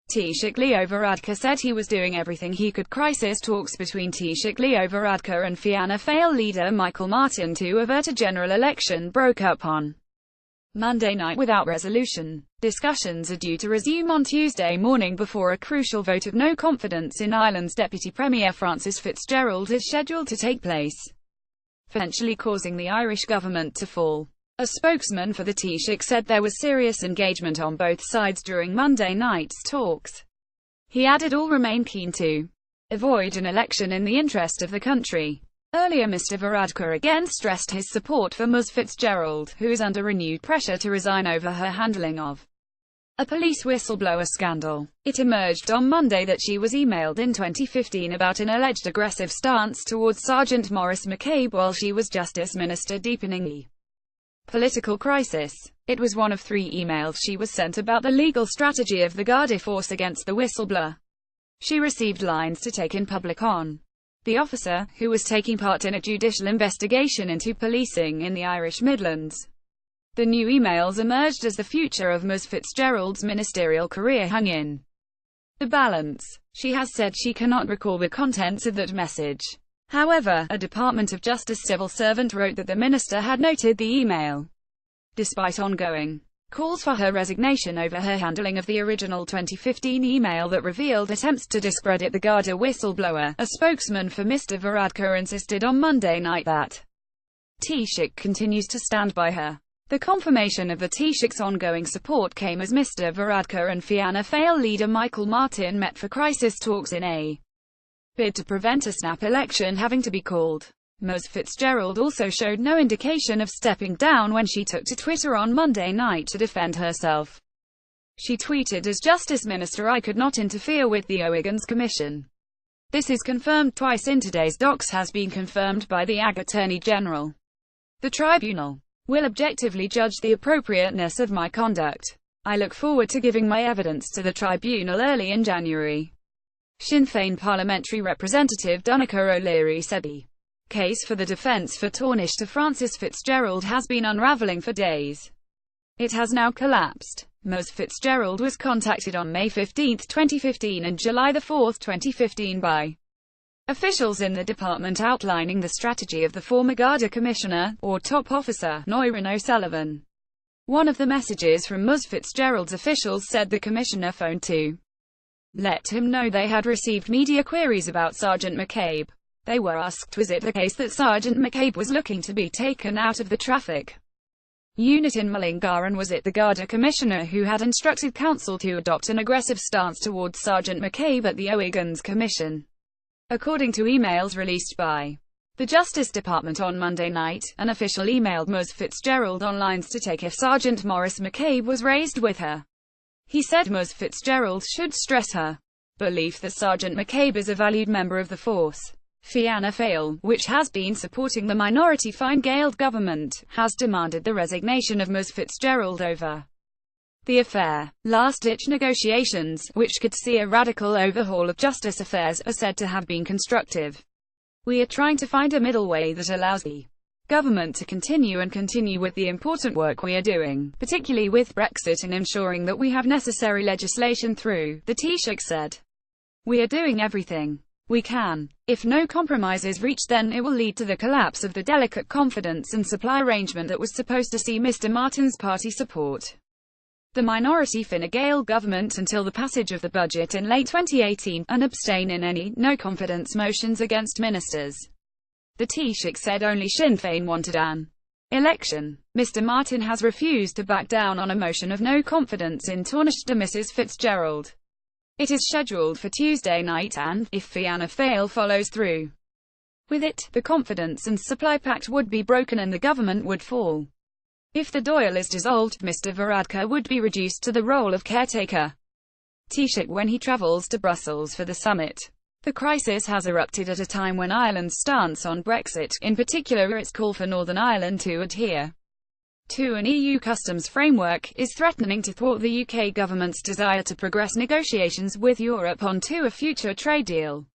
Taoiseach Leo Varadkar said he was doing everything he could. Crisis talks between Taoiseach Leo Varadkar and Fianna Fáil leader Michael Martin to avert a general election broke up on Monday night without resolution. Discussions are due to resume on Tuesday morning before a crucial vote of no confidence in Ireland's Deputy Premier Francis Fitzgerald is scheduled to take place, potentially causing the Irish government to fall. A spokesman for the Taoiseach said there was serious engagement on both sides during Monday night's talks. He added all remain keen to avoid an election in the interest of the country. Earlier Mr Varadkar again stressed his support for Ms Fitzgerald, who is under renewed pressure to resign over her handling of a police whistleblower scandal. It emerged on Monday that she was emailed in 2015 about an alleged aggressive stance towards Sergeant Maurice McCabe while she was Justice Minister, deepening the political crisis. It was one of 3 emails she was sent about the legal strategy of the Garda force against the whistleblower. She received lines to take in public on the officer, who was taking part in a judicial investigation into policing in the Irish Midlands. The new emails emerged as the future of Ms Fitzgerald's ministerial career hung in the balance. She has said she cannot recall the contents of that message. However, a Department of Justice civil servant wrote that the minister had noted the email, despite ongoing calls for her resignation over her handling of the original 2015 email that revealed attempts to discredit the Garda whistleblower. A spokesman for Mr Varadkar insisted on Monday night that Taoiseach continues to stand by her. The confirmation of the Taoiseach's ongoing support came as Mr Varadkar and Fianna Fáil leader Michael Martin met for crisis talks in a bid to prevent a snap election having to be called. Ms Fitzgerald also showed no indication of stepping down when she took to Twitter on Monday night to defend herself. She tweeted, "As Justice Minister I could not interfere with the O'Higgins Commission. This is confirmed twice in today's docs, has been confirmed by the AG Attorney General. The tribunal will objectively judge the appropriateness of my conduct. I look forward to giving my evidence to the tribunal early in January." Sinn Féin parliamentary representative Donncha O'Leary said the case for the defence for Taoiseach Francis Fitzgerald has been unravelling for days. It has now collapsed. Ms Fitzgerald was contacted on May 15, 2015 and July 4, 2015 by officials in the department outlining the strategy of the former Garda Commissioner, or top officer, Noirin O'Sullivan. One of the messages from Ms Fitzgerald's officials said the Commissioner phoned to let him know they had received media queries about Sergeant McCabe. They were asked, was it the case that Sergeant McCabe was looking to be taken out of the traffic unit in Mullingar, and was it the Garda Commissioner who had instructed council to adopt an aggressive stance towards Sergeant McCabe at the O'Higgins Commission? According to emails released by the Justice Department on Monday night, an official emailed Ms Fitzgerald on lines to take if Sergeant Maurice McCabe was raised with her. He said Ms Fitzgerald should stress her belief that Sergeant McCabe is a valued member of the force. Fianna Fáil, which has been supporting the minority Fine Gael government, has demanded the resignation of Ms Fitzgerald over the affair. Last-ditch negotiations, which could see a radical overhaul of justice affairs, are said to have been constructive. We are trying to find a middle way that allows the government to continue with the important work we are doing, particularly with Brexit, and ensuring that we have necessary legislation through, the Taoiseach said. We are doing everything we can. If no compromise is reached, then it will lead to the collapse of the delicate confidence and supply arrangement that was supposed to see Mr Martin's party support the minority Fine Gael government until the passage of the budget in late 2018, and abstain in any no-confidence motions against ministers. The Taoiseach said only Sinn Féin wanted an election. Mr Martin has refused to back down on a motion of no confidence in Taoiseach to Mrs Fitzgerald. It is scheduled for Tuesday night and, if Fianna Fáil follows through with it, the confidence and supply pact would be broken and the government would fall. If the Dáil is dissolved, Mr Varadkar would be reduced to the role of caretaker Taoiseach when he travels to Brussels for the summit. The crisis has erupted at a time when Ireland's stance on Brexit, in particular its call for Northern Ireland to adhere to an EU customs framework, is threatening to thwart the UK government's desire to progress negotiations with Europe onto a future trade deal.